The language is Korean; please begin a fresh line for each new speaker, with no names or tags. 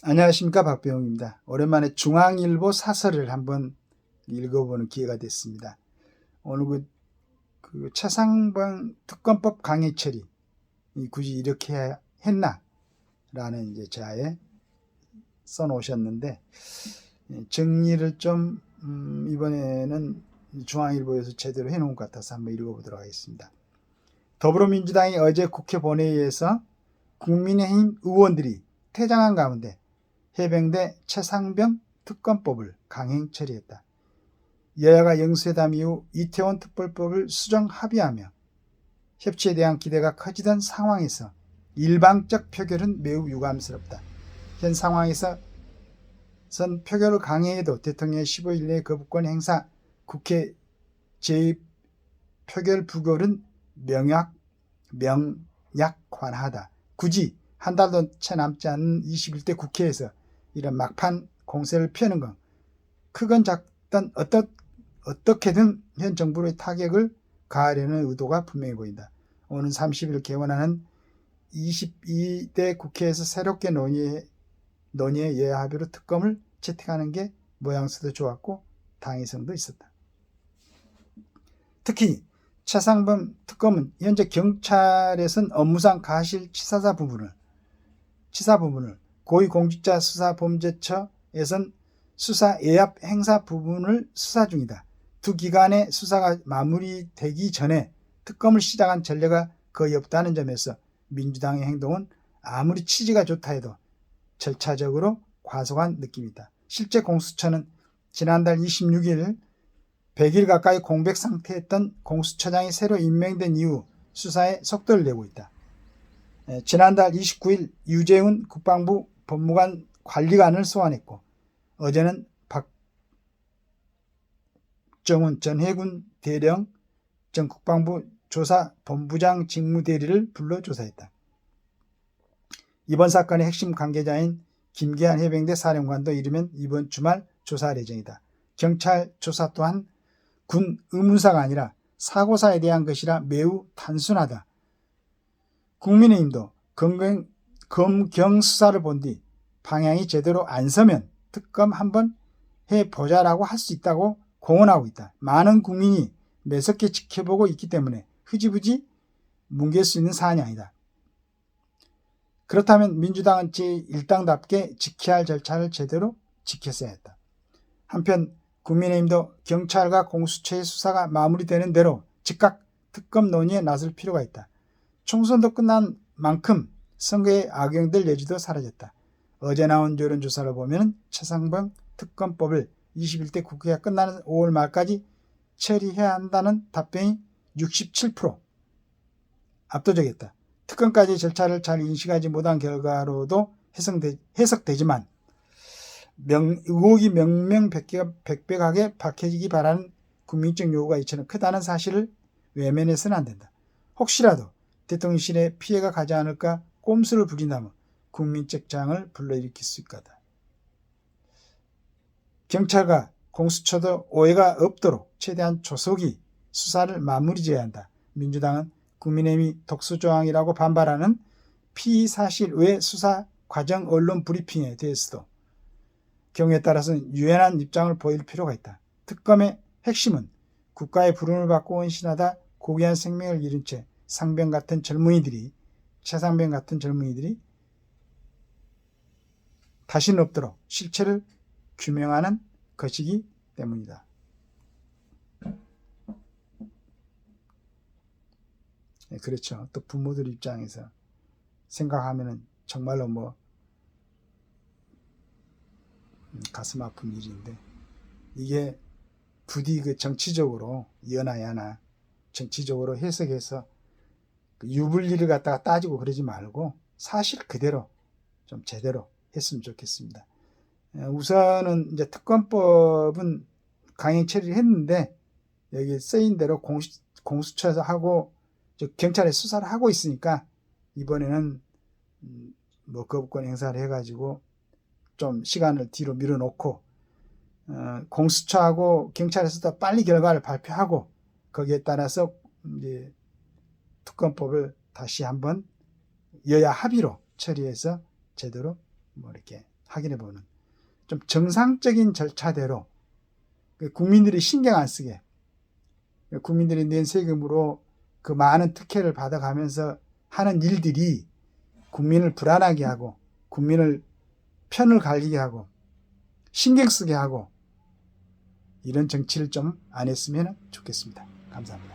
안녕하십니까, 박병웅입니다. 오랜만에 중앙일보 사설을 한번 읽어보는 기회가 됐습니다. 오늘 그 최상병 특검법 강행 처리 굳이 이렇게 했나? 라는 이제 자에 써놓으셨는데, 정리를 좀 이번에는 중앙일보에서 제대로 해놓은 것 같아서 한번 읽어보도록 하겠습니다. 더불어민주당이 어제 국회 본회의에서 국민의힘 의원들이 퇴장한 가운데 해병대 최상병 특검법을 강행 처리했다. 여야가 영수회담 이후 이태원 특별법을 수정 합의하며 협치에 대한 기대가 커지던 상황에서 일방적 표결은 매우 유감스럽다. 현 상황에서 선 표결을 강행해도 대통령의 15일 내 거부권 행사, 국회 재입 표결 부결은 명약관하다. 굳이 한 달도 채 남지 않은 21대 국회에서 이런 막판 공세를 펴는 건 크건 작든 어떻게든 현 정부의 타격을 가하려는 의도가 분명해 보인다. 오는 30일 개원하는 22대 국회에서 새롭게 논의해 여야 합의로 특검을 채택하는 게 모양새도 좋았고 당위성도 있었다. 특히 최상병 특검은 현재 경찰에선 업무상 가실치사 부분을 고위공직자수사범죄처에선 수사 예압 행사 부분을 수사 중이다. 두 기관의 수사가 마무리되기 전에 특검을 시작한 전례가 거의 없다는 점에서 민주당의 행동은 아무리 취지가 좋다 해도 절차적으로 과속한 느낌이다. 실제 공수처는 지난달 26일 100일 가까이 공백 상태였던 공수처장이 새로 임명된 이후 수사에 속도를 내고 있다. 지난달 29일 유재훈 국방부 법무관 관리관을 소환했고 어제는 박정훈 전 해군 대령 전 국방부 조사본부장 직무대리를 불러 조사했다. 이번 사건의 핵심 관계자인 김계한 해병대 사령관도 이르면 이번 주말 조사할 예정이다. 경찰 조사 또한 군 의문사가 아니라 사고사에 대한 것이라 매우 단순하다. 국민의힘도 검경 수사를 본 뒤 방향이 제대로 안 서면 특검 한번 해보자라고 할 수 있다고 공언하고 있다. 많은 국민이 매섭게 지켜보고 있기 때문에 흐지부지 뭉갤 수 있는 사안이 아니다. 그렇다면 민주당은 제1당답게 지켜야 할 절차를 제대로 지켰어야 했다. 한편 국민의힘도 경찰과 공수처의 수사가 마무리되는 대로 즉각 특검 논의에 나설 필요가 있다. 총선도 끝난 만큼 선거에 악용될 여지도 사라졌다. 어제 나온 여론조사를 보면 최상병 특검법을 21대 국회가 끝나는 5월 말까지 처리해야 한다는 답변이 67% 압도적이었다. 특검까지 절차를 잘 인식하지 못한 결과로도 해석되지만 의혹이 명명백백하게 밝혀지기 바라는 국민적 요구가 이처럼 크다는 사실을 외면해서는 안 된다. 혹시라도 대통령실에 피해가 가지 않을까 꼼수를 부린다면 국민적 장을 불러일으킬 수 있다. 경찰과 공수처도 오해가 없도록 최대한 조속히 수사를 마무리지어야 한다. 민주당은 국민의힘이 독수조항이라고 반발하는 피의사실 외 수사 과정 언론 브리핑에 대해서도 경우에 따라서는 유연한 입장을 보일 필요가 있다. 특검의 핵심은 국가의 부름을 받고 헌신하다 고귀한 생명을 잃은 채 최상병 같은 젊은이들이 다시는 없도록 실체를 규명하는 것이기 때문이다. 그렇죠. 또 부모들 입장에서 생각하면은 정말로 가슴 아픈 일인데 이게 부디 정치적으로 연하야나 정치적으로 해석해서 유불리를 갖다가 따지고 그러지 말고 사실 그대로 좀 제대로 했으면 좋겠습니다. 우선은 이제 특검법은 강행 처리를 했는데 여기 쓰인 대로 공수처에서 하고 경찰에 수사를 하고 있으니까 이번에는 거부권 행사를 해가지고 좀 시간을 뒤로 밀어놓고 공수처하고 경찰에서도 빨리 결과를 발표하고 거기에 따라서 이제 특검법을 다시 한번 여야 합의로 처리해서 제대로 이렇게 확인해보는 좀 정상적인 절차대로 국민들이 신경 안 쓰게 국민들이 낸 세금으로 그 많은 특혜를 받아가면서 하는 일들이 국민을 불안하게 하고 국민을 편을 갈리게 하고 신경 쓰게 하고 이런 정치를 좀 안 했으면 좋겠습니다. 감사합니다.